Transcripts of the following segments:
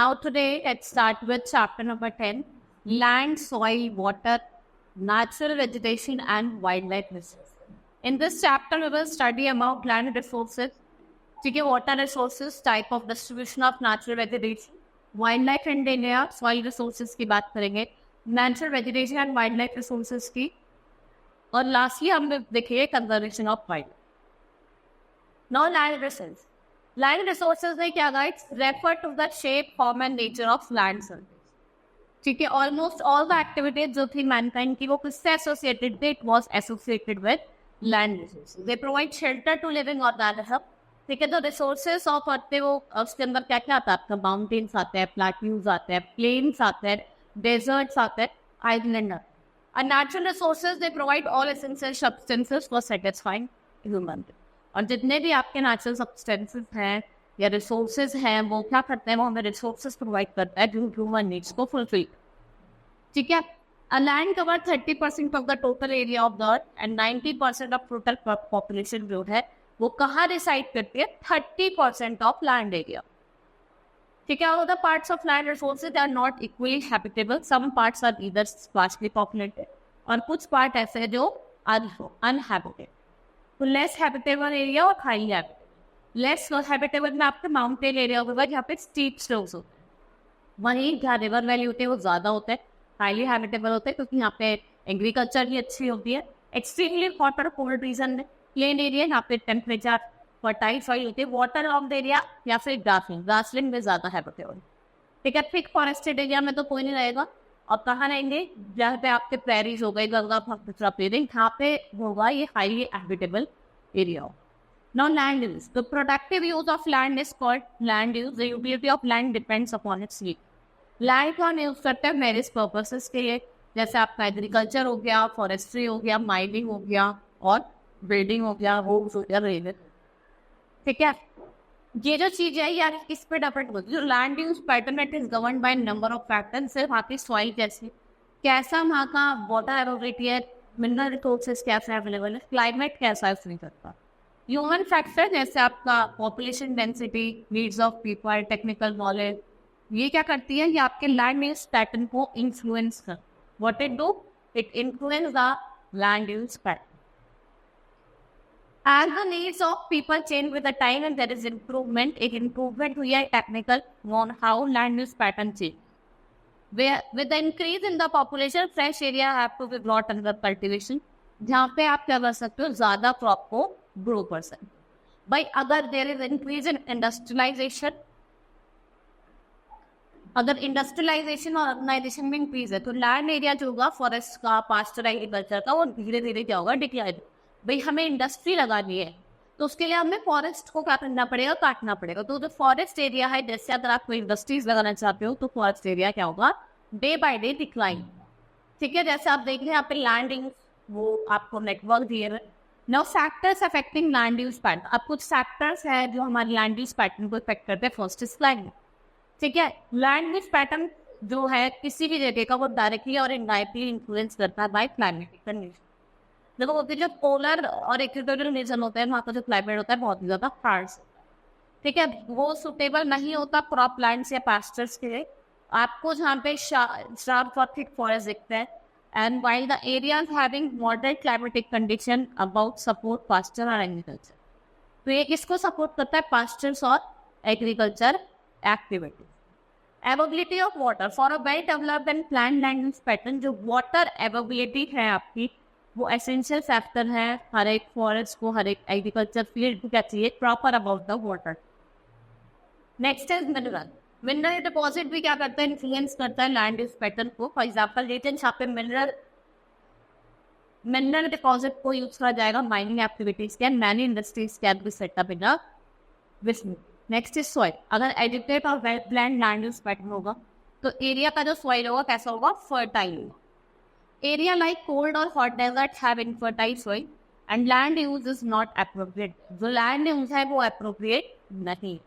Now today let's start with chapter number 10, land, soil, water, natural vegetation and wildlife resources. In this chapter we will study about land resources, water resources, type of distribution of natural vegetation, wildlife and area, soil resources की बात करेंगे, natural vegetation and wildlife resources की, और lastly हम देखेंगे conservation of wildlife. Now land resources. Land resources में क्या guys refer to the shape, form and nature of land surface. ठीक है, almost all the activities जो थी mankind की वो किससे associated थे? It was associated with land resources. They provide shelter to living organisms. ठीक है, तो resources of अर्थ वो उसके अंदर क्या क्या आता है? आपका mountains आते हैं, plateaus आते हैं, plains आते हैं, deserts आते हैं, island आते हैं. And natural resources they provide all essential substances for satisfying human needs. और जितने भी आपके नेचुरल सब्सटेंसेस हैं या रिसोर्सेज हैं वो क्या करते हैं? वो हमें रिसोर्सेज प्रोवाइड करता है जो ह्यूमन नीड्स को फुलफिल. ठीक है, a land cover 30% of the total area of the earth and 90% of total population जो है वो कहाँ रिसाइड करती है? 30% ऑफ लैंड एरिया. ठीक है, all the parts of land resources are not equally habitable. Some parts are either sparsely populated और कुछ पार्ट ऐसे हैं जो अनहैबिटेबल. तो लेस हैबिटेबल एरिया और हाई हैबिटेबल. लेस हैबिटेबल में आपके माउंटेन एरिया होगा जहाँ पे स्टीप स्लोप्स होते हैं, वहीं जहाँ रिवर वैली होते हैं वो ज़्यादा होते हैं. हाईली हैबिटेबल होते हैं क्योंकि यहाँ पे एग्रीकल्चर भी अच्छी होती है. एक्सट्रीमली हॉट और कोल्ड रीजन में प्लेन एरिया यहाँ पे टेम्परेचर फर्टाइल सॉइल होती है. वाटर ऑफ द एरिया या फिर ग्रासलैंड में ज़्यादा हैबिटेबल. ठीक है, थिक फॉरेस्टेड एरिया में तो कोई नहीं रहेगा. और कहाँ रहेंगे? जहाँ पे आपके प्रेरीज हो गए, गंगा ब्रह्मपुत्र प्लेन, यहाँ पे होगा ये highly habitable area. Now land use. The productive use of land is called land use. The utility of land depends upon its need. Land को हम यूज करते हैं वेरियस पर्पसेस के लिए, जैसे आपका एग्रीकल्चर हो गया, फॉरेस्ट्री हो गया, माइनिंग हो गया और बिल्डिंग हो गया, होम्स हो गया, रेलवे. ठीक है, ये जो चीज है यार इस पे डिपेंड होती है. जो land use pattern it is govern by number of factors. सिर्फ वहाँ की सॉइल कैसा वहाँ का वाटर अवेलेबिलिटी है, मिनरल रिसोर्सेज कैसे अवेलेबल है, क्लाइमेट कैसा है, नहीं करता. ह्यूमन फैक्टर जैसे आपका population density, needs of people, technical knowledge, ये क्या करती है? ये आपके लैंड यूज पैटर्न को इन्फ्लुएंस कर. What it do? It influence the land use pattern. As the needs of people change with the time and there is improvement, we are technical on how land use pattern change. With the increase in the population, fresh area have to be brought under cultivation. जहाँ पे आप क्या कर सकते हो? ज़्यादा crop को grow कर सकते हो. भाई अगर there is increase in industrialization, अगर इंडस्ट्रियलाइजेशन और अर्बनाइजेशन में इंक्रीज है तो लैंड एरिया जो होगा फॉरेस्ट का, पास्चर एग्रीकल्चर का, वो धीरे धीरे क्या होगा? डिक्लाइन. भाई हमें इंडस्ट्री लगानी है तो उसके लिए हमें फॉरेस्ट को क्या करना पड़ेगा? काटना पड़ेगा. तो जो फॉरेस्ट एरिया है, जैसे अगर आप कोई इंडस्ट्रीज लगाना चाहते हो तो फॉरेस्ट एरिया क्या होगा? Day by day decline. ठीक है, जैसे आप देख रहे हैं यहाँ पे लैंडिंग वो आपको नेटवर्क दिए हुए. Now factors affecting land use pattern. अब कुछ फैक्टर्स है जो हमारे लैंड यूज पैटर्न को इफेक्ट करते हैं. First is climate. ठीक है, लैंड यूज पैटर्न जो है किसी भी जगह का वो डायरेक्टली और इनडायरेक्टली इन्फ्लुएंस करता है बाय क्लाइमेटिक कंडीशन. देखो होती है जो पोलर और इक्वेटोरियल रीजन होते हैं वहाँ का जो क्लाइमेट होता है बहुत ज़्यादा हार्श. ठीक है, वो सुटेबल नहीं होता क्रॉप लैंड्स या पास्चर्स के लिए. आपको जहाँ पे शार्प और थिक फॉरेस्ट दिखते हैं. And while the areas having moderate climatic condition about support pasture और एग्रीकल्चर. तो ये किसको सपोर्ट करता है? पास्चर्स और agriculture activities. Availability of water for a well developed and planned land use pattern. जो वाटर अवेलेबिलिटी है आपकी वो एसेंशियल फैक्टर है हर एक फॉरेस्ट को, हर एक एग्रीकल्चर फील्ड को क्या चाहिए? Proper about the water. Next is mineral. Mineral deposit भी क्या करता है? इन्फ्लुएंस करता है लैंड यूज पैटर्न को. फॉर एग्जाम्पल लेते हैं जहाँ पे मिनरल डिपॉजिट को यूज करा जाएगा माइनिंग एक्टिविटीज के. Many industries can be set up in विस्म. Next is soil. अगर एजुकेट और well planned land use pattern होगा तो एरिया का जो सॉइल होगा कैसा होगा? फर्टाइल होगा. Area like cold or hot deserts have infertile soil and land use is not appropriate. जो land use है वो appropriate नहीं.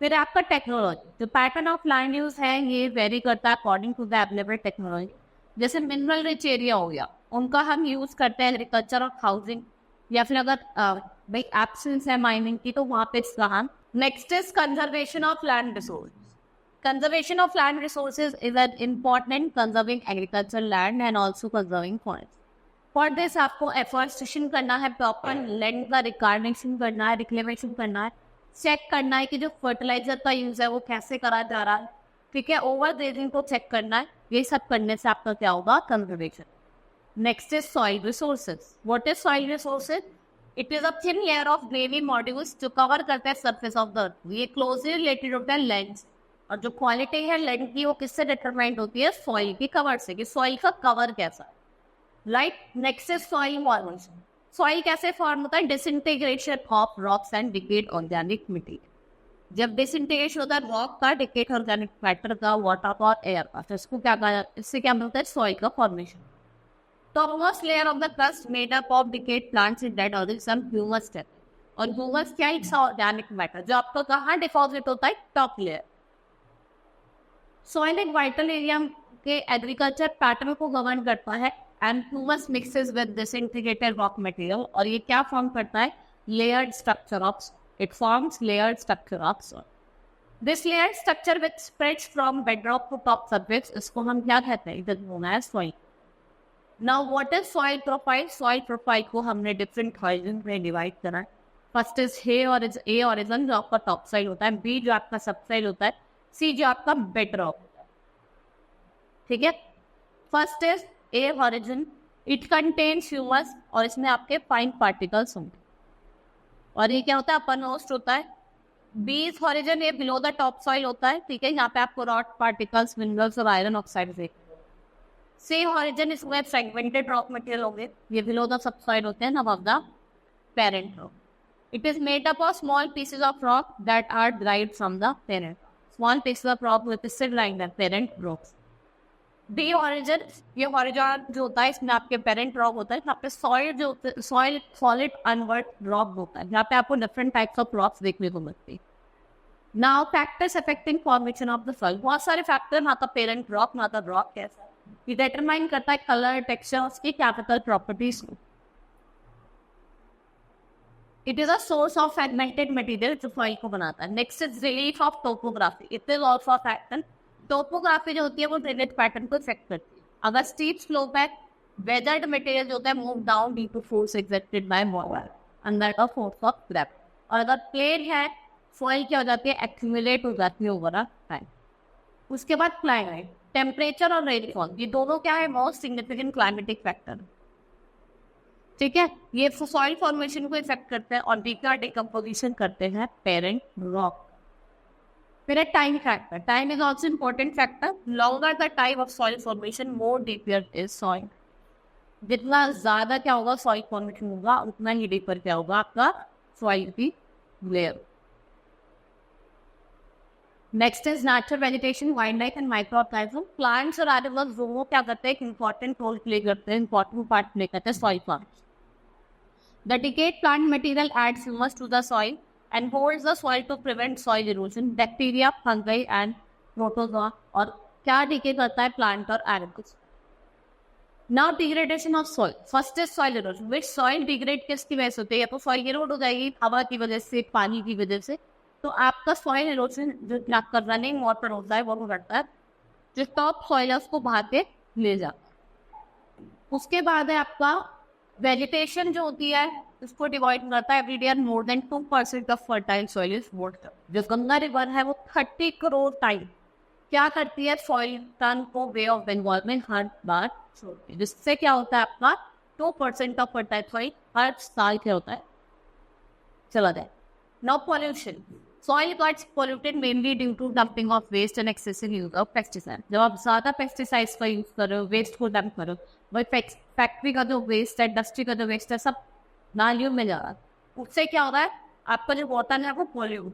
फिर आपका टेक्नोलॉजी. जो पैटर्न ऑफ लैंड यूज है ये वेरी करता है according to the available technology. जैसे मिनरल रिच एरिया हो गया उनका हम यूज करते हैं एग्रीकल्चर और हाउसिंग, या फिर अगर भाई एब्सेंस है माइनिंग की तो वहाँ पे हम. Next is conservation of land resource. Conservation of land resources is an important conserving agricultural land and also conserving forest. For this आपको एफोरेस्टेशन करना है, प्रॉपर लैंड का रिकॉर्डेशन करना है, रिक्लेमेशन करना है, चेक करना है कि जो फर्टिलाइजर का यूज है वो कैसे करा जा रहा है, ठीक है, ओवर ग्रेजिंग को चेक करना है. ये सब करने से आपका क्या होगा, conservation. Next is soil resources. What is soil resources? It is a thin layer of gravy modules जो कवर करते हैं सरफेस ऑफ द अर्थ. ये क्लोजली रिलेटेड होता है लैंड से, और जो क्वालिटी है लैंड की वो किससे डिटरमाइंड होती है, सॉइल की कवर से, कि सॉइल का कवर कैसा है. Right. Next is soil formation. Soil कैसे फॉर्म होता है? Disintegration of rocks and decade organic material. जब डिसइंटीग्रेशन होता है रॉक का, डिकेड ऑर्गेनिक मैटर का, वाटर और एयर का, तो इसको क्या कहा, इससे क्या मिलता है, सॉइल का formation. Topmost layer of the crust made up of decayed plants and dead organisms, humus है. और humus क्या है, ऑर्गेनिक मैटर जो आपको कहाँ डिपॉजिट होता है, टॉप लेयर. सॉइल एक वाइटल एरिया के एग्रीकल्चर पैटर्न को गवर्न करता है, and humus mixes with disintegrated rock material. और ये क्या फॉर्म करता है, layered structure of, it forms layered structure of soil. This layered structure which spreads from bedrock to top surface, इसको हम क्या कहते हैं, it is known as soil. Now what is soil profile? Soil profile को हमने different horizons में divide करा है. फर्स्ट इज A horizon जो आपका टॉप साइड होता है, B जो आपका सब साइड होता है, C जो आपका बेड रॉक होता है. ठीक है. First is A horizon, it contains humus, और इसमें आपके फाइन पार्टिकल्स होंगे. और ये क्या होता है, अपर मोस्ट होता है. B horizon ये बिलो द टॉप सॉइल होता है. ठीक है. यहाँ पे आपको रॉक पार्टिकल्स, मिनरल्स और आयरन ऑक्साइड देखते हैं. सेम ऑरिजिन इसमें फ्रेगमेंटेड रॉक मटेरियल होंगे, ये बिलो द सबसॉइल होते हैं, above the parent rock. It is made up of small pieces of rock that are derived from the parent. Small pieces of rock with सिड like the parent rocks. D origin, ये origin जो होता है इसमें आपके parent rock होता है. यहाँ पे सॉइल जो सॉइल सॉलिड अनवर्ड रॉक होता है, यहाँ पे आपको डिफरेंट टाइप्स ऑफ रॉक्स देखने को मिलती है. Now factors affecting formation of the soil. बहुत सारे फैक्टर, ना तो पेरेंट रॉक, ना तो रॉक कैसा, ये डिटरमाइन करता है कलर, टेक्सचर, उसकी केमिकल प्रॉपर्टीज को. It is a source of fragmented material जो सॉइल को बनाता है. Next is relief of topography. It is also a factor. Topography जो होती है वो ड्रेनेज पैटर्न को इफेक्ट करती है. अगर स्टीप स्लोप है, वेदर्ड मटेरियल जो होता है move down due to force exerted by water under the force of gravity. और अगर प्लेन है, सॉइल क्या हो जाती है, एक्यूमुलेट हो जाती है ओवर अ टाइम. उसके बाद क्लाइमेट, टेम्परेचर और रेनफॉल, ये दोनों क्या है, मोस्ट सिग्निफिकेंट क्लाइमेटिक फैक्टर. ठीक है. ये सॉइल फॉर्मेशन को इफेक्ट करते हैं और डीका डिकम्पोजिशन करते हैं पेरेंट रॉक. फिर time factor. Time is also important factor. Longer the time of soil formation, more deeper is soil. जितना ज्यादा क्या होगा सॉइल फॉर्मेशन होगा, उतना ही डीपर क्या होगा आपका सॉइल की layer. Next is natural vegetation, wild life and micro organism. Plants और एनिमल्स दोनों क्या करते हैं, एक इंपॉर्टेंट रोल प्ले करते हैं, इंपॉर्टेंट पार्ट प्ले करते हैं soil formation. The decayed plant material aids humus to the soil and holds the soil to prevent soil erosion. Bacteria, fungi and protozoa. और क्या डिके करता है, प्लांट और animals. Now degradation of soil. First is soil erosion, which soil degrade किसकी वजह से होती है, या तो सॉइल इरोड हो जाएगी हवा की वजह से, पानी की वजह से. तो आपका सॉइल इरोजन जो आपका रनिंग वाटर होता है वो करता है, जो टॉप सॉइल है उसको बहा के ले जाता है. उसके बाद है आपका वेजिटेशन जो होती है, इसको डिवाइड करता है. Every year more than 2% of fertile soil is water. जो गंगा रिवर है वो 30 करोड़ टाइम क्या करती है, सॉइल टर्न को वे ऑफ बंगाल में हर बार छोड़ती है, जिससे क्या होता है आपका 2% ऑफ फर्टाइल सॉइल हर साल क्या होता है, चला जाए. Now pollution. Soil gets polluted mainly due to dumping of waste and excessive use of pesticide. जब आप ज़्यादा पेस्टिसाइड्स का यूज़ कर रहे हो, वेस्ट को डंप करो, वही फैक्ट्री का जो वेस्ट है, इंडस्ट्री का जो वेस्ट है, सब नालियों में जा रहा है. उससे क्या हो रहा है, आपका जो वाटर है वो पॉल्यूट.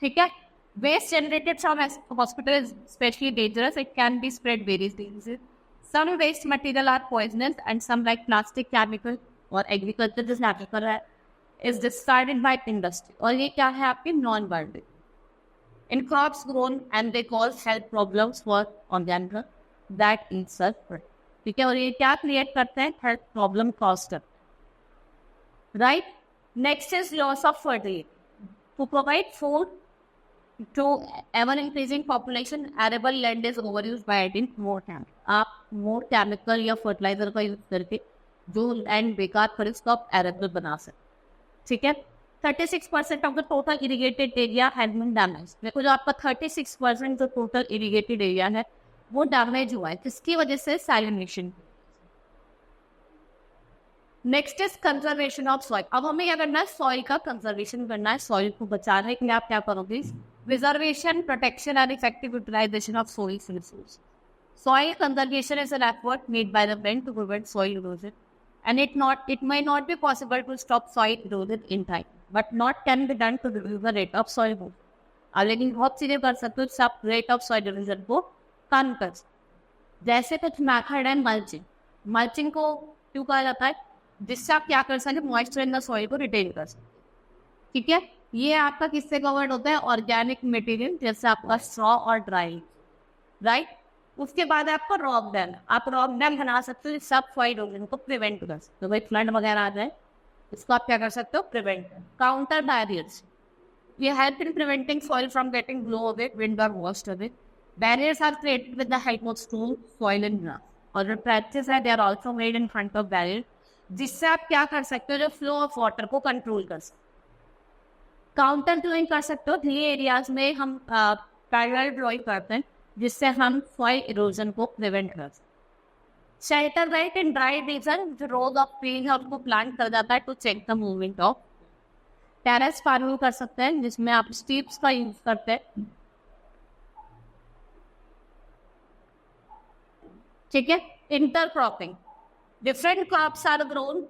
ठीक है. Waste generated from hospital is specially dangerous. It can be spread various diseases. Some waste material are poisonous and some like plastic, chemical और एग्रीकल्चर जो स्नैच कर रहा है is discarded by industry. और ये क्या है आपकी नॉन बायोडिक. In crops grown and they cause health problems for organism that eat sulphur. ठीक है. और ये क्या क्रिएट करते हैं, हेल्थ प्रॉब्लम कॉज करते हैं. Right. Next is loss of fertility. To provide food to ever increasing population, arable land is overused by adding more chemical. आप more chemical या fertilizer का यूज करके जो लैंड बेकार पर इसको आप arable बना सकते, ठीक है. 36% of the total irrigated area has been damage. देखो जो आपका 36% जो टोटल इरीगेटेड एरिया है वो डैमेज हुआ है, किसकी वजह से? Salination. Next is conservation of soil. अब हमें क्या करना है? सॉइल का कंजर्वेशन करना है. सॉइल को बचाने के लिए आप क्या करोगे? Preservation, protection and effective utilization of soil resource. Soil conservation is an effort made by the brain to prevent soil erosion, and it may not be possible to stop soil erosion in time, but not can be done to reduce the rate of soil erosion. लेकिन बहुत चीजें कर सकते हो सब rate of soil erosion को कम कर सकते. जैसे कुछ मैथड है मल्चिंग. मल्चिंग को क्यों कहा जाता है? जिससे आप क्या कर सकते, मॉइस्चर इन द सॉइल को रिटेन कर सकते, ठीक है. ये आपका किससे कवर्ड होता है? ऑर्गेनिक मटेरियल, जैसे आपका स्ट्रॉ और ड्राई, राइट. उसके बाद आपका रॉक डैम. आप रॉक डैम बना सकते हो, सब सॉइल इरोजन को प्रिवेंट कर सकते हो. भाई फ्लड वगैरह आ जाए, इसको आप क्या कर सकते हो? प्रिवेंट. Counter barriers. ये help in preventing soil from getting blow away, wind और washed away. Barriers are created with the help of stone, soil and grass. और जो ट्रैचेस है they are also made in front of barrier, जिससे आप क्या कर सकते हो? जो फ्लो ऑफ वाटर को कंट्रोल कर सकते हो. काउंटर फ्लोइंग कर सकते हो. ये एरियाज में हम पैरेलल फ्लोइंग करते हैं, जिससे हम सॉइल इरोजन को प्रिवेंट कर सकते. Shelter right in dry region, जो रोज ऑफ ट्रीज है उसको प्लांट कर जाता है to check the movement of. Terrace farming कर सकते हैं, जिसमें आप स्ट्रिप्स का यूज करते हैं, ठीक है. Intercropping. Different crops are grown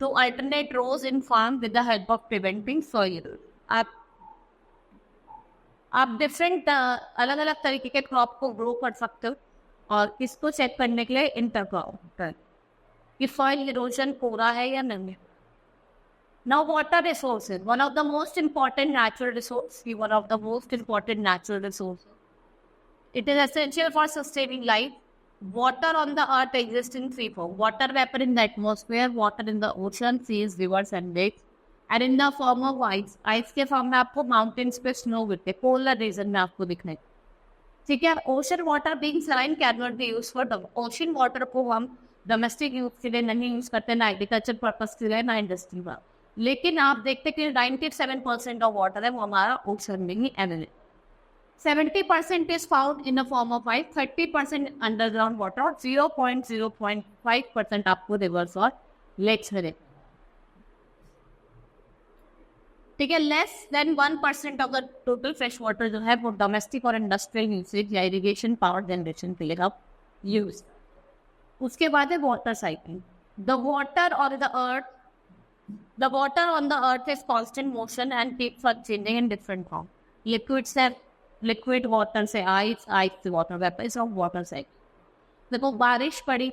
to alternate rows in farm with the help of preventing soil erosion. आप डिफरेंट अलग अलग तरीके के क्रॉप को ग्रो कर सकते हो. और इसको चेक करने के लिए इंटरक्रॉप कि सॉइल इरोजन हो रहा है या नहीं. Now water resources, one of the most important natural resource. One of the most important natural resource. It is essential for sustaining life. Water on the earth exists in three forms: water vapor in the atmosphere, water in the ocean, seas, rivers and lakes, and in the form of ice. Ice के form में आपको mountains पे snow गिरते, polar region में आपको दिखने, ठीक है. Ocean water being saline can not be used for. Ocean water को हम डोमेस्टिक यूज के लिए नहीं यूज करते, ना एग्रीकल्चर पर्पज के लिए, ना इंडस्ट्री में. लेकिन आप देखते कि 97% ऑफ वाटर है वो हमारा ओशन में ही available. 70% is found in the form of ice, 30% underground water और 0.05% आपको रिवर्स और लेक्स में देखते, ठीक है. Less than 1% of the total fresh water जो है वो डोमेस्टिक और इंडस्ट्रियल यूसेज या इरिगेशन पावर जनरेशन के लिए आप यूज. उसके बाद है water cycle. The water on the earth is constant motion and keeps on changing in different form. Liquids है, लिक्विड वाटर से आइस, आइस से water, vapour is of water cycle. देखो बारिश पड़ी,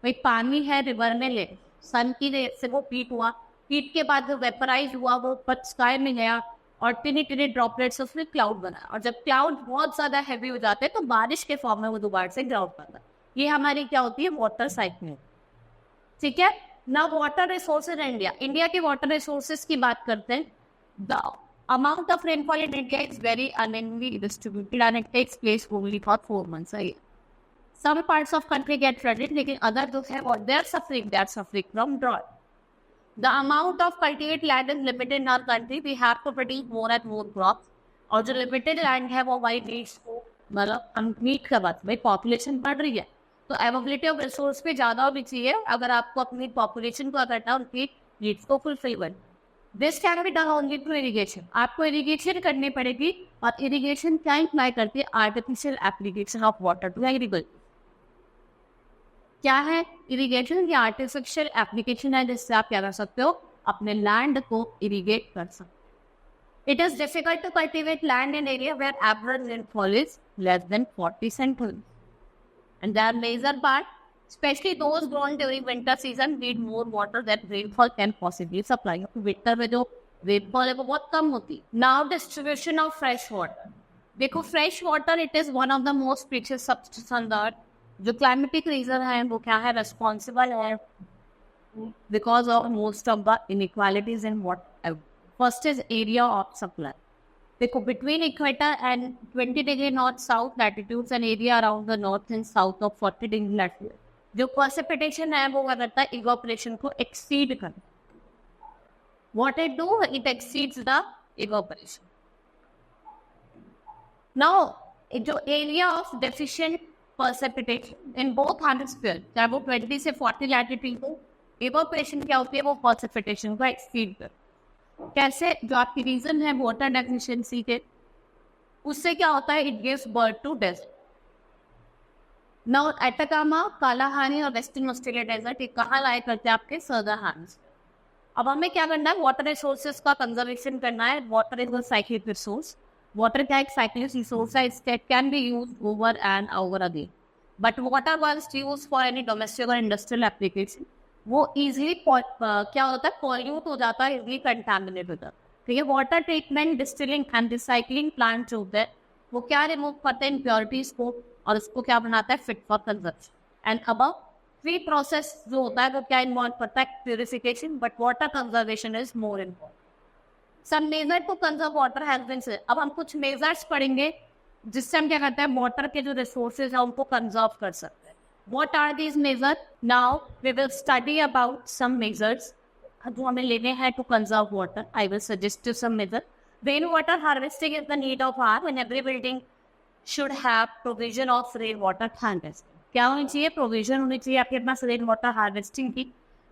भाई पानी है रिवर में, ले सन की रेत से वो हीट हुआ, हीट के बाद जो वेपराइज हुआ वो स्काई में गया और टिनी टिनी ड्रॉपलेट्स उसमें क्लाउड बना. और जब क्लाउड बहुत ज्यादा हैवी हो जाते हैं तो बारिश के फॉर्म में वो दोबारा से ग्राउंड बनता है. ये हमारी क्या होती है? वाटर साइकिल, ठीक है. ना वाटर रिसोर्सेज इंडिया. इंडिया के वाटर रिसोर्सेज की बात करते हैं. The amount of rainfall in India is very unevenly distributed and it takes place only for 4 months a year. Some parts of country get flooded, लेकिन other जो है वो they are suffering from drought. The amount of cultivated land is limited in our country. We have to produce more and more crops. और जो limited land है वो हमारी needs को मतलब हम मीट कर पाते. भाई पॉपुलेशन बढ़ रही है तो अवेलेबिलिटी ऑफ रिसोर्स पे ज़्यादा होनी चाहिए अगर आपको अपनी पॉपुलेशन को करना है उनकी नीड्स को फुलफिल करना. This can be done only through irrigation. आपको इरीगेशन करनी पड़ेगी. और इरीगेशन क्या इम्प्लाई करती है? Artificial application of water to agriculture. क्या है इरीगेशन? या आर्टिफिशियल एप्लीकेशन है जिससे आप क्या कर सकते हो? अपने लैंड को इरीगेट कर सकते हो. It is difficult to cultivate land in area where average rainfall is less than 40 cm. And their major part, especially those grown during winter season, need more water than rainfall can possibly supply. Winter में जो rainfall है वो बहुत कम होती. Now distribution of fresh water. देखो fresh water it is one of the most precious substance on the earth. जो climatic region है वो क्या है? रिस्पॉन्सिबल है because of most of the inequalities in water. First is area of supply. देखो between equator and 20 degree north south latitudes and area around the north and south of 40 degree latitude जो precipitation है वो क्या करता है, evaporation को exceed करता है. What it do? It exceeds the evaporation. Now, जो area of deficient precipitation in both hemispheres, चाहे वो 20 से 40 latitude हो, evaporation क्या होती है, वो precipitation को exceed कर. कैसे? जो आपकी रीजन है वाटर डेफिशिएंसी के, उससे क्या होता है, it gives birth to desert. Now Atacama, Kalahari और वेस्टर्न ऑस्ट्रेलिया डेजर्ट ये कहाँ लाया करते हैं, आपके सदर्न हेमिस्फीयर. अब हमें क्या करना है, वाटर रिसोर्सेज का कंजर्वेशन करना है. Water is a cyclic resource. Water क्या एक साइक्लिक रिसोर्स है, it can be use over and over again. But water was use for any domestic और इंडस्ट्रियल एप्लीकेशन, वो इजीली क्या होता है, पॉल्यूट हो जाता है, इजीली कंटामिनेट होता है. ठीक है. Water treatment, distilling and recycling plant जो होता है वो क्या रिमूव करते हैं, इम्प्योरिटीज को, और उसको क्या बनाता है, फिट फॉर कंजप्शन. एंड अब फ्री प्रोसेस जो होता है वो क्या इन्वॉल्व करता है, purification. But water conservation is more important. Some measure to conserve water has been said. अब हम कुछ मेजर्स पढ़ेंगे जिससे हम क्या करते हैं, वाटर के जो रिसोर्सेज है उनको कंजर्व कर सकते हैं. What are these measures? Now we will study about some measures जो हमें लेने हैं to conserve water. I will suggest you some measures. Rainwater harvesting is the need of hour when every building should have provision of rainwater harvesting. क्या होनी चाहिए, provision होनी चाहिए आपके पास rainwater harvesting की.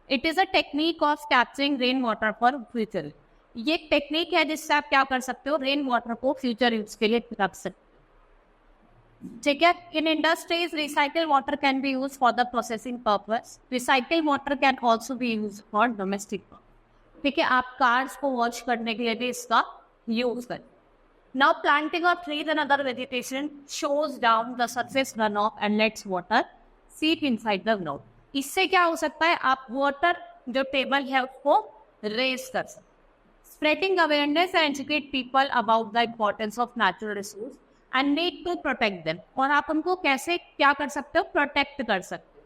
It is a technique of capturing rainwater for future. ये एक technique है जिससे आप क्या कर सकते हो, रेन वाटर को फ्यूचर यूज के लिए रख सकते हो. ठीक है. In industries recycle water can be use for the processing purpose. Recycle water can also be use for domestic purpose. ठीक है. आप कार्स को वॉश करने के लिए भी इसका यूज करें. Now planting of trees and other vegetation shows down the surface run of and let's water सीप इनसाइड द ग्राउंड. इससे क्या हो सकता है, आप वाटर जो टेबल है उसको रेज कर सकते. Spreading awareness and educate people about the importance of natural resource and need to protect them. और आप उनको कैसे क्या कर सकते हो, प्रोटेक्ट कर सकते हो.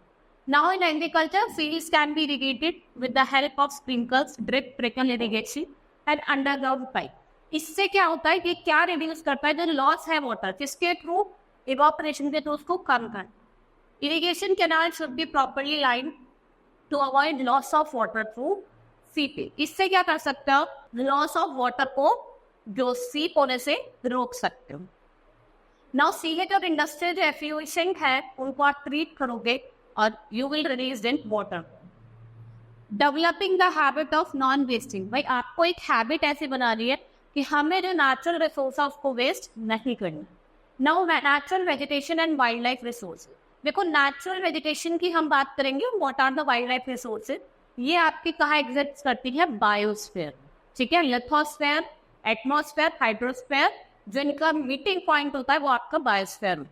Now in agriculture, fields can be irrigated with the help of sprinkles, drip, trickle irrigation and underground pipe. इससे क्या होता है कि क्या रिड्यूस करता है, जो लॉस है वाटर किसके थ्रू, इवापोरेशन के थ्रू, उसको कम कर. Irrigation canal should be properly line to avoid loss of water through seepage. इससे क्या कर सकते हो, लॉस ऑफ वाटर को जो सीप होने से रोक सकते हो. नाउ सीवेज और इंडस्ट्रियल जो एफ्यूएशन है उनको आप ट्रीट करोगे और you will release in water. Developing the habit of non wasting. भाई आपको एक हैबिट ऐसी बनानी है कि हमें जो नेचुरल रिसोर्स है उसको वेस्ट नहीं करना. Now natural vegetation and wild life resource. देखो नेचुरल वेजिटेशन की हम बात करेंगे, what are the wild life resources. ये आपकी कहाँ एग्जिस्ट करती है, बायोस्फीयर. ठीक है. लिथोस्फीयर, एटमॉस्फेयर, हाइड्रोस्फीयर, जो इनका मीटिंग पॉइंट होता है वो आपका बायोस्फीयर में.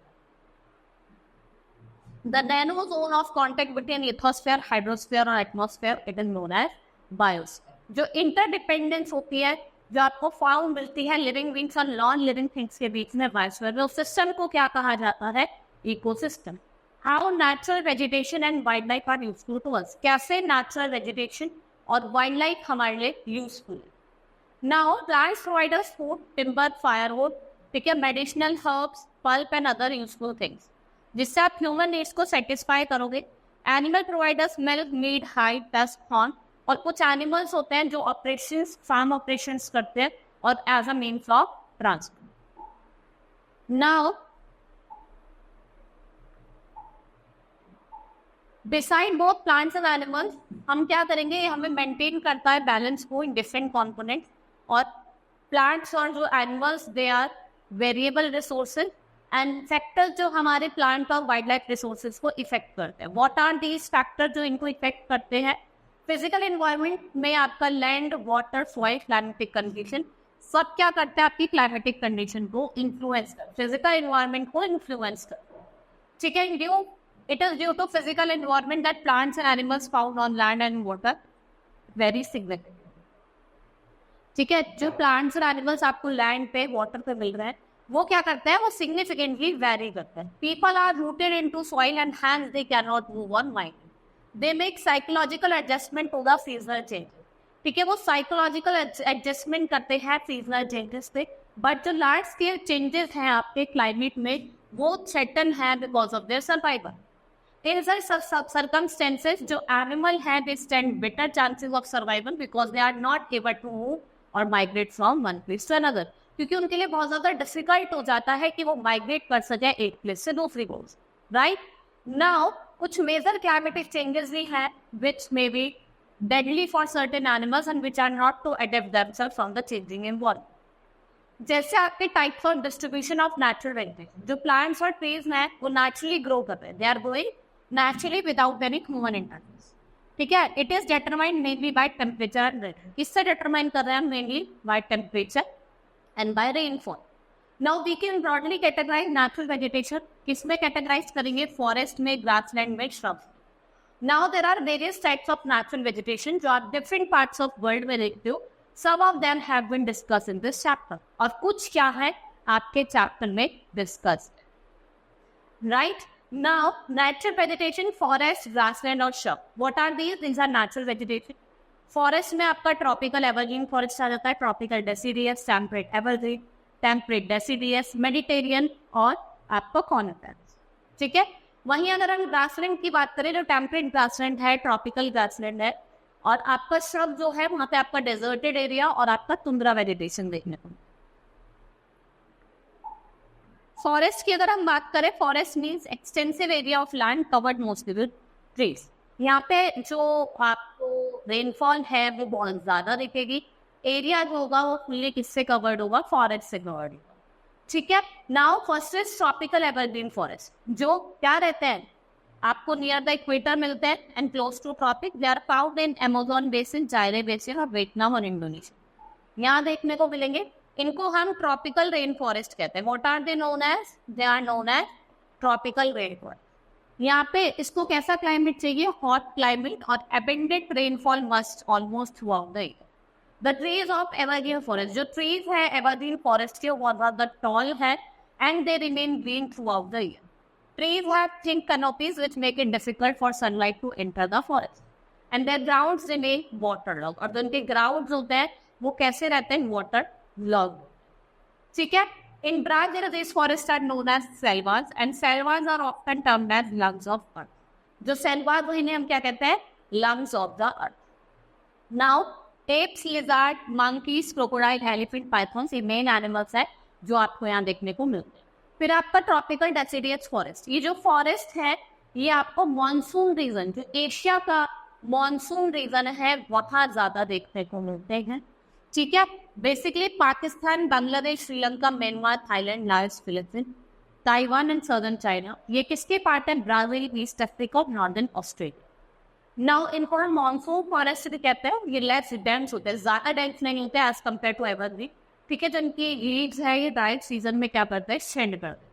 The nano zone of contact between lithosphere, hydrosphere और atmosphere, it is known as biosphere. जो इंटरडिपेंडेंस होती है, जो आपको फाउंड मिलती है लिविंग बींग्स और नॉन लिविंग थिंग्स के बीच में बायोस्फीयर में, उस सिस्टम को क्या कहा जाता है, ecosystem. How natural vegetation and wild life are useful to us. कैसे नेचुरल वेजिटेशन और वाइल्ड लाइफ हमारे लिए यूजफुल है. Now, plants provide us food, timber, firewood, ठीक है, medicinal herbs, pulp and other useful things, जिससे आप human needs को satisfy करोगे. Animal provide us milk, meat, hide, dust, horn, और कुछ animals होते हैं जो operations, farm operations करते हैं और as a means of transport. Now, beside both plants and animals, हम क्या करेंगे, हमें maintain करता है balance को in different components. और प्लांट्स और जो animals they are variable resources and factors जो हमारे प्लांट और वाइल्ड लाइफ रिसोर्सेज को इफेक्ट करते हैं. व्हाट आर दीज फैक्टर जो इनको इफेक्ट करते हैं. फिजिकल एनवायरनमेंट में आपका land, water, soil, climatic condition, सब क्या करते हैं, आपकी क्लाइमेटिक कंडीशन को इन्फ्लुएंस कर, फिजिकल एनवायरनमेंट को इन्फ्लुएंस कर. ठीक है. It is due to physical environment that plants and animals found on land and water very significant. ठीक है. जो प्लांट्स और एनिमल्स आपको लैंड पे, वाटर पे मिल रहे हैं, वो क्या करते हैं, वो सिग्निफिकेंटली वेरी करते हैं. People are rooted into soil and hence they can not move on mind. They make psychological adjustment to the seasonal changes. ठीक है. वो साइकोलॉजिकल एडजस्टमेंट करते हैं सीजनल चेंजेस पे. बट जो लार्ज स्केल चेंजेस हैं आपके क्लाइमेट में वो थ्रेटन है because of their survival. In such circumstances, जो animal है they stand better chances of survival because they are not able to move or migrate from one place to another. क्योंकि उनके लिए बहुत ज़्यादा डिफिकल्ट हो जाता है कि वो माइग्रेट कर सके एक प्लेस से दूसरी प्लेस. राइट नाउ कुछ मेजर क्लाइमेटिक चेंजेस भी हैं which may be deadly for certain animals and which are not to adapt themselves from the changing environment. जैसे आपके types of distribution of natural vegetation, जो plants और trees हैं वो naturally grow कर रहे हैं, they are growing naturally without any human intervention. ठीक है, it is determined mainly by temperature. किससे डिटरमाइन कर रहे हैं? Mainly by temperature and by rainfall. Now we can broadly categorise natural vegetation. किसमें कैटेगराइज करेंगे? फॉरेस्ट में, ग्रासलैंड में, shrubs. Now there are various types of natural vegetation जो आप डिफरेंट पार्ट्स ऑफ वर्ल्ड में देखते हो. Some of them have been discussed in this chapter. और कुछ क्या है आपके चैप्टर में discussed. Right now natural vegetation, forest, grassland और shrub. What are these? These are natural vegetation. Forest में आपका ट्रॉपिकल एवरग्रीन फॉरेस्ट आ जाता है, tropical deciduous, temperate evergreen, temperate deciduous, Mediterranean और आपका कॉनिफेरस. ठीक है, वहीं अगर हम ग्रासलैंड की बात करें, जो टेम्परेट ग्रासलैंड है, ट्रॉपिकल ग्रासलैंड है, और आपका श्रब जो है वहां पे आपका डेजर्टेड एरिया और आपका तुंद्रा वेजिटेशन देखने को. फॉरेस्ट की अगर हम बात करें, forest means extensive area of land covered mostly with trees. यहाँ पे जो आपको रेनफॉल है वो बहुत ज्यादा दिखेगी. एरिया जो होगा वो फुल्ली किससे कवर्ड होगा? फॉरेस्ट से कवर्ड होगा. ठीक है, now first is tropical evergreen forest, जो क्या रहते हैं आपको नियर द इक्वेटर मिलते हैं and close to tropic. They are found in Amazon basin, Zaire basin और वियतनाम और इंडोनेशिया. यहाँ देखने को मिलेंगे. इनको हम ट्रॉपिकल रेन फॉरेस्ट कहते हैं. What are they known as? They are known as tropical rain forest. यहाँ पे इसको कैसा क्लाइमेट चाहिए? हॉट क्लाइमेट और abundant rainfall must almost throughout the year. The trees of evergreen forest, जो trees है एवरग्रीन फॉरेस्ट के, वो द टॉल है and they remain green throughout the year. Trees have thin canopies which make it difficult for sunlight to enter the forest. And their grounds remain waterlogged. और जो उनके grounds होते हैं वो कैसे रहते हैं? Waterlogged. ठीक है? In Brazil, these forests are known as selvas, and selvas are often termed as lungs of earth. जो selvas हैं इन्हें हम क्या कहते हैं? Lungs of the earth. Now, apes, lizard, monkeys, crocodile, elephant, pythons ये main animals हैं जो आपको यहाँ देखने को मिलते हैं. फिर आपका ट्रॉपिकल डेसिडियस फॉरेस्ट. ये जो फॉरेस्ट है ये आपको मॉनसून रीजन, जो एशिया का मॉनसून रीजन है वहां ज्यादा देखने को मिलते हैं. ठीक है, basically Pakistan, Bangladesh, Sri Lanka, Myanmar, Thailand, Laos, Philippines, Taiwan and southern China. ये किसके पार्ट है? ब्राजील, ईस्ट अफ्रीका और नॉर्दर्न ऑस्ट्रेलिया. नाउ इनको हम मॉनसून फॉरेस्ट कहते हैं. ये लेस डेंस होते हैं, ज्यादा डेंस नहीं होते एज कम्पेयर टू एवरग्रीन. ठीक है, जिनकी लीव्स है ये ड्राई सीजन में क्या करते हैं? शेड करते हैं.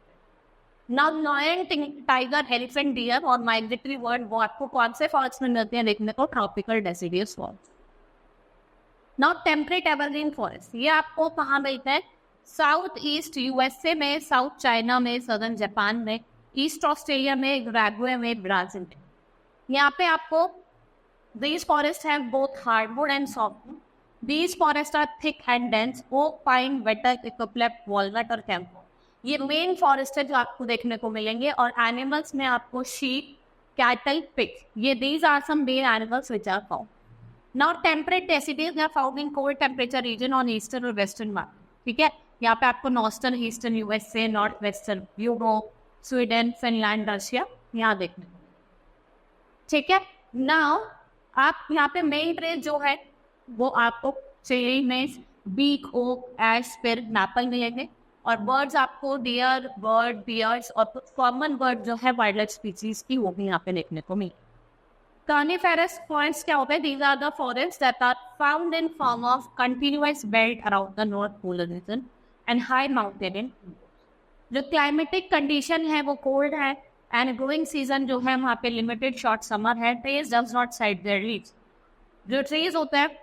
Now lion, tiger, elephant, deer और माइग्रेटरी बर्ड वो आपको कौन से फॉरेस्ट में मिलते हैं देखने को? Tropical deciduous forest. Now temperate evergreen forest ये आपको कहाँ मिलते हैं? साउथ ईस्ट यूएसए में, साउथ चाइना में, सदर्न जापान में, ईस्ट ऑस्ट्रेलिया में, उरुग्वे में, ब्राजील में. यहाँ पे आपको these forests have both hardwood and softwood. These forests are thick and dense. oak, pine, wetter, eucalypt, walnut और camphor. ये मेन फॉरेस्ट है जो आपको देखने को मिलेंगे. और एनिमल्स में आपको शीप, कैटल, पिग, ये these are some main animals which are found. Now temperate deciduous are found in cold temperature region on eastern और western mark. ठीक है, यहाँ पे आपको northern, eastern USA, north western Europe, Sweden, Finland, Russia यहाँ देखने को. ठीक है, नाउ आप यहाँ पे मेन ट्रेस जो है वो आपको चेरी में बीक, ओक, एश, फिर मैपल मिलेंगे. और बर्ड्स आपको डियर, बर्ड, बियर्स और कॉमन बर्ड जो है वाइल्ड लाइफ स्पीसीज की वो भी यहाँ पे देखने को मिले. Coniferous forests क्या होते हैं? These are the forests that are found in form of continuous belt around the North Polar region and high mountain in. जो climatic condition है वो cold है and growing season जो है वहाँ पे limited short summer है. Trees does not shed their leaves. जो trees होते हैं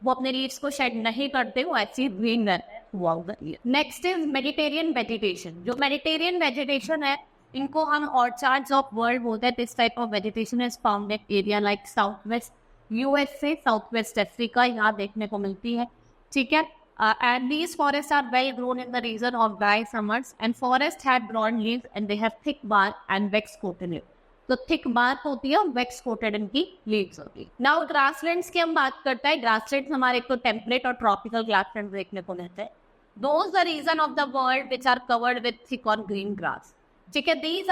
वो अपने leaves को shed नहीं करते, वो ऐसे green रहते हैं throughout the year. Next is Mediterranean vegetation. जो Mediterranean vegetation है इनको हम ऑर्चार्ड्स ऑफ वर्ल्ड बोलते हैं. This type of vegetation is found in area like south west USA, south west Africa, यहाँ देखने को मिलती है. ठीक है, and these forests are well grown in the region of dry summers, and forests have broad leaves and they have thick bark and wax coated leaves. तो thick bark होती है और वेक्स कोटेड इनकी लीव्स होती है. Now grasslands की हम बात करते हैं. ग्रासलैंड्स हमारे को टेम्परेट और ट्रॉपिकल ग्रासलैंड देखने को मिलते हैं. Those the region of the world which are covered with thick or green grass. ठीक है, these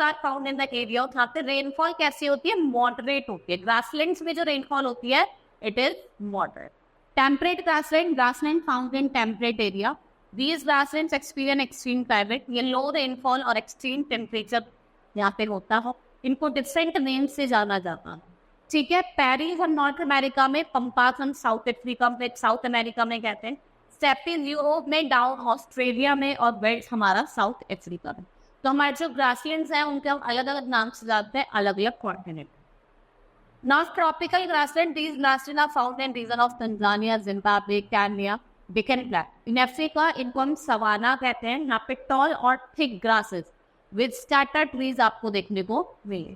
are found in the area. यहाँ पे रेनफॉल कैसी होती है? मॉडरेट होती है. ग्रासलैंड्स में जो रेनफॉल होती है it is moderate. Temperate grassland found in temperate area. These grasslands experience extreme climate. ये लो रेनफॉल और एक्सट्रीम टेम्परेचर यहाँ पे होता हो. इनको डिफरेंट नेम से जाना जाता है. ठीक है, पैरीज हम नॉर्थ अमेरिका में, पंपास हम साउथ अफ्रीका में, साउथ अमेरिका में कहते हैं, स्टेपीज यूरोप में, डाउन ऑस्ट्रेलिया में, और बेल्ट हमारा साउथ अफ्रीका में. तो हमारे जो ग्रासलैंड्स हैं उनके हम अलग अलग नाम से जानते हैं, अलग अलग continent. North tropical grassland, these grassland are found in region of Tanzania, Zimbabwe, Kenya, Deccan plate. In Africa इनको हम सवाना कहते हैं. यहाँ पे टॉल और thick grasses with scatter trees आपको देखने को मिले.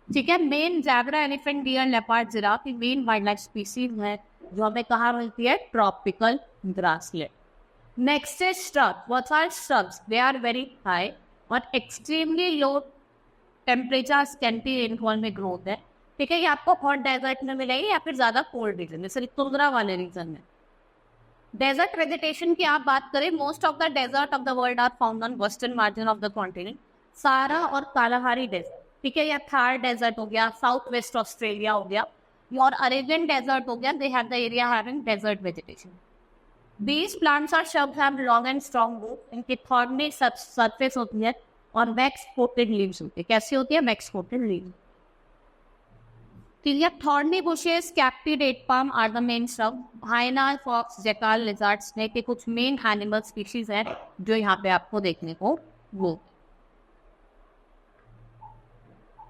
ठीक है, main zebra, elephant, deer, leopard, giraffe main wildlife species है जो हमें कहाँ मिलती है? Tropical grassland. Next is shrub. What are shrubs? They are very high और extremely low temperature, scanty rainfall में ग्रोथ है. ठीक है, ये आपको हॉट डेजर्ट में मिलेगी या फिर ज्यादा कोल्ड रीजन, जैसे तुंद्रा वाले रीजन में. डेजर्ट वेजिटेशन की आप बात करें, most of the desert of the world are found on western margin of the continent. Sahara और कालाहारी डेजर्ट, ठीक है, या थार डेजर्ट हो गया, साउथ वेस्ट ऑस्ट्रेलिया हो गया, और अरेबियन डेजर्ट हो गया, they have the area having desert vegetation. These plants or shrubs have long and strong roots. इनकी thorny surface होती है और wax coated leaves होती है. कैसी होती है? wax coated leaves. Thorny bushes, cacti, date palm are the main shrub. Hyena, fox, jackal, lizard, snake के कुछ main animal species हैं जो यहाँ पे आपको देखने को वो.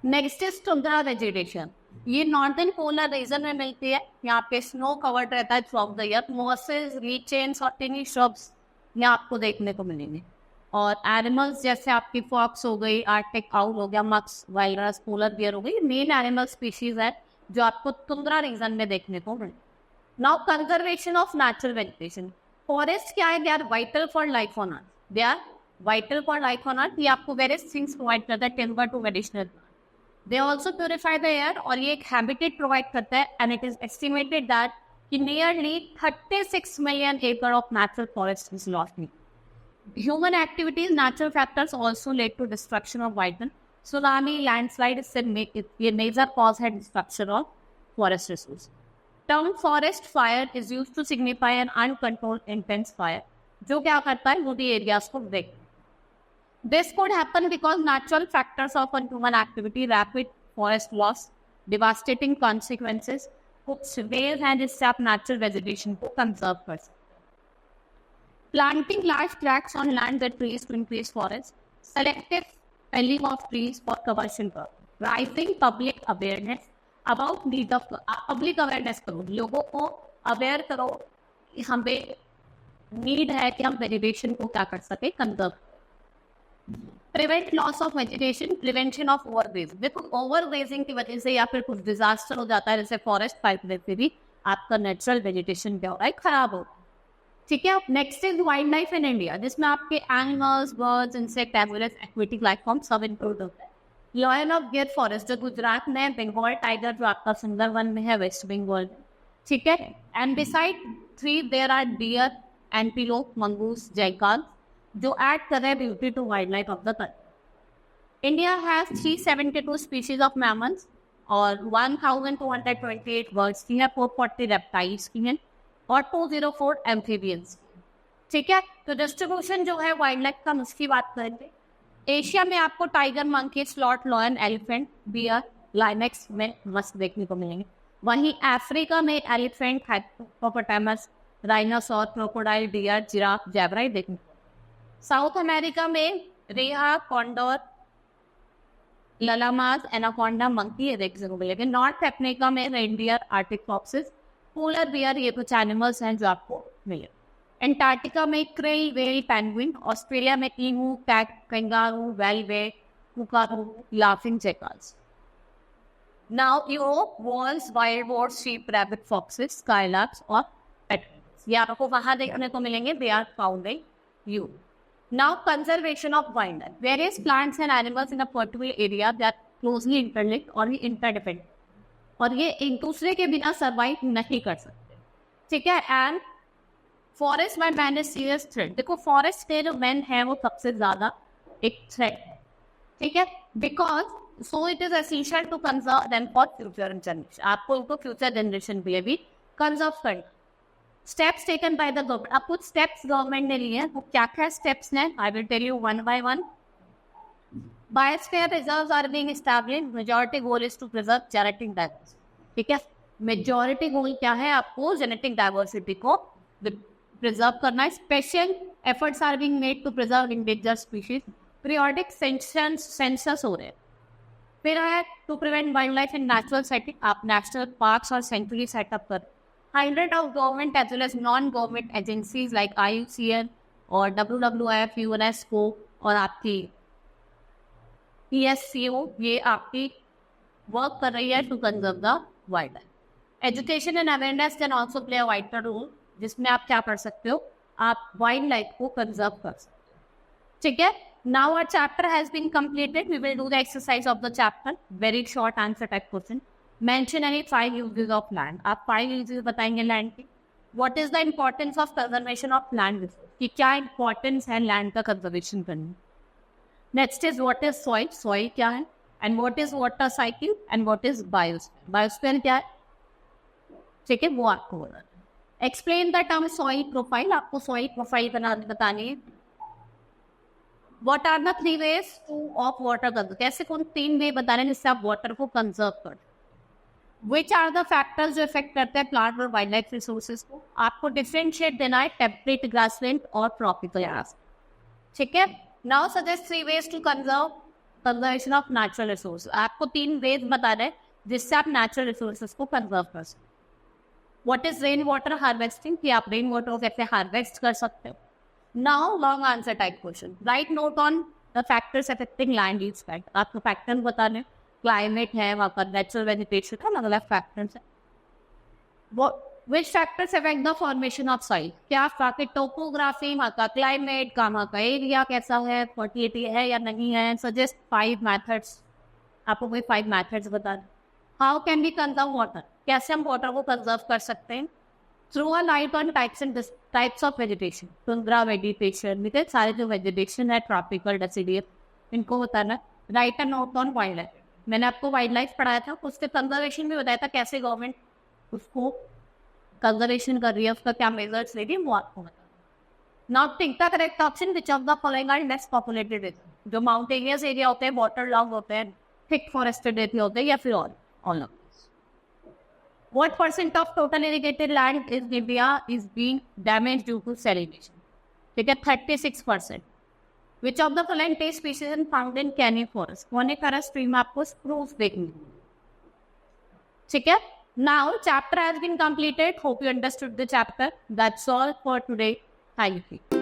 Next is tundra vegetation. ये नॉर्दर्न पोलर रीजन में मिलती है. यहाँ पे स्नो कवर्ड रहता है through out the year. Mosses, read chains और टिनी श्रब्स यहाँ आपको देखने को मिलेंगे. और एनिमल्स जैसे आपकी फॉक्स हो गई, आर्टिक आउल हो गया, मक्स, वाइलरस, पोलर बियर हो गई, मेन एनिमल स्पीशीज है जो आपको टुंड्रा रीजन में देखने को मिले. Now conservation of natural vegetation. Forest क्या है? They are vital for life on earth. They are vital for life on earth. ये आपको वेरियस थिंग्स प्रोवाइड करता है, timber to medicinal. They also purify the air और ये एक habitat provide करता है. And it is estimated that कि नियरली 36 मिलियन एकड़ of natural forest is lost. Human activities, natural factors also led to destruction of wildlife. Tsunami, landslide is a major cause है destruction of forest resources. Term forest fire is used to signify an uncontrolled intense fire. जो क्या करता है? woody areas को break. This could happen because natural factors of human activity, rapid forest loss, devastating consequences, puts waves and disrupt natural vegetation to conserve first. Planting large tracts on land that trees to increase forests. Selective felling of trees for commercial purpose. Raising public awareness about need of public awareness करो, लोगों को aware करो कि हमें need है कि हम vegetation को क्या कर सके, conserve. Prevent loss of vegetation, prevention of overgrazing. देखो ओवरग्रेजिंग की वजह से या फिर कुछ डिजास्टर हो जाता है, जैसे फॉरेस्ट फायर से भी आपका नेचुरल वेजिटेशन क्या हो रहा है? खराब हो. ठीक है. Next is wild life in India, जिसमें आपके animals, birds, insect, animals, aquatic life form सब इंक्लूड होता है. लॉयन ऑफ गिर फॉरेस्ट जो गुजरात में है, बंगाल टाइगर जो आपका सुंदरवन में है वेस्ट बंगाल में. ठीक है. And beside 3 there are deer, antelope, mongoose, jackal जो ऐड कर रहे हैं beauty to wildlife of the country. India has 372 species of mammals और 1228 बर्ड्स की है, 440 रेप्टाइल्स की हैं और 204 एम्फीबियंस. ठीक है. तो डिस्ट्रीब्यूशन जो है वाइल्ड लाइफ का उसकी बात करेंगे. एशिया में आपको tiger, monkey, sloth, lion, elephant, bear, lynx में मस्त देखने को मिलेंगे. वहीं अफ्रीका में elephant, hippopotamus, rhinoceros, crocodile, deer, giraffe, zebra देखने को. साउथ अमेरिका में rhea, condor, llamas, anaconda, monkey ये देखने को मिलेंगे. नॉर्थ अफ्रीका में reindeer, arctic foxes, polar bear ये कुछ एनिमल्स हैं जो आपको मिले. एंटार्क्टिका में क्रेल, वेल, पेंगुइन. ऑस्ट्रेलिया में ईमू, कैट, कंगारू, वेलवे, कुकारू, laughing jackals. Now Europe, wolves, wild boars, sheep, rabbit, foxes, skylarks और पेट्रोल्स. ये आपको वहां देखने को मिलेंगे, दे आर फाउंड इन यू. Now, conservation of wildlife. Various plants and animals in a particular area that closely interlinked or interdependent. और ये एक दूसरे के बिना सर्वाइव नहीं कर सकते. ठीक है. And forest by man is serious threat. देखो फॉरेस्ट के जो मैन है वो सबसे ज्यादा एक थ्रेट है. ठीक है. Because so it is essential to conserve them for future generation. आपको उनको फ्यूचर जनरेशन के लिए भी कंजर्व करना. Steps taken by the government. अब कुछ स्टेप्स गवर्नमेंट ने लिए हैं. वो क्या क्या स्टेप्स हैं, I will tell you one by one. Biosphere reserves are being established. Majority goal is to preserve genetic diversity. ठीक है. मेजॉरिटी गोल क्या है, आपको जेनेटिक डाइवर्सिटी को प्रिजर्व करना है. Special efforts are being made to preserve endanger species. Periodic census हो रहे हैं. फिर है to prevent wildlife in natural setting. आप नेशनल पार्क्स और सेंचुरी सेटअप कर. 100 of government as well as non-government agencies like IUCN और WWF, UNESCO और आपकी PSCO, ये आपकी वर्क कर रही है to conserve the wild life. Education and awareness can also play a vital role, जिसमें आप क्या कर सकते हो, आप वाइल्ड लाइफ को कंजर्व कर सकते हो. ठीक है. Now our chapter has been completed. We will do the exercise of the chapter. Very short answer type question. Mention any 5 uses of land. आप 5 uses बताएंगे लैंड की. What is the importance of conservation of land resource? कि क्या importance है land का conservation करने. Next is what is soil? Soil क्या है? And what is water cycle? And what is biosphere? Biosphere क्या है? ठीक है, वो आपको बोला. Explain the term soil profile. आपको soil profile बतानी है. What are the 3 ways of water conservation? कैसे कौन 3 वे बताने हैं जिससे आप वाटर को कंजर्व कर. Which are the factors जो इफेक्ट करते हैं प्लांट और वाइल्ड लाइफ रिसोर्सेज को. आपको डिफरेंशिएट देना है टेम्परेट ग्रासलैंड और ट्रॉपिकल ग्रास. ठीक है. Now suggest 3 ways to conservation of natural resource. आपको 3 ways बताना है जिससे आप नेचुरल रिसोर्सेज को कंजर्व कर सकते. What is rain water harvesting, कि आप रेन वाटर को कैसे हार्वेस्ट कर सकते हो. Now long answer type question. Right note on the factors affecting land use. Fact आपको फैक्टर बताने. क्लाइमेट है, वहाँ पर नेचुरल वेजिटेशन है, अलग अलग फैक्टर्स है. विच factors affect the formation of soil. क्या वहाँ की टोपोग्राफी, वहाँ का क्लाइमेट, वहाँ का एरिया कैसा है, फर्टिलिटी है या नहीं है. Suggest 5 methods. आपको कोई 5 मेथड्स बता दें. How can be conserve water. कैसे हम वाटर को कंजर्व कर सकते हैं. Through a light on types of vegetation. Tundra vegetation, ठीक है, सारे जो वेजिटेशन है, ट्रॉपिकल, डेसिडियस, इनको बताना. Right and note on wild life. मैंने आपको वाइल्ड लाइफ पढ़ाया था, उसके कंजर्वेशन भी बताया था कैसे गवर्नमेंट उसको कंजर्वेशन कर रही है, उसका क्या मेजर्स ले रही है, वो आपको बताया. Now tick the correct option. Which of the following are less populated area. जो माउंटेनियस एरिया होते हैं, वाटर लॉन्ग होते हैं, थिक फॉरेस्टेड एरिया होते हैं, या फिर all of. What percent of total irrigated land in India is being damaged due to salination? ठीक है, 36%. Which of the following tree species is found in canyon forest? Coniferous stream आपको spruce देखनी. ठीक है. Now chapter has been completed. Hope you understood the chapter. That's all for today. Thank you.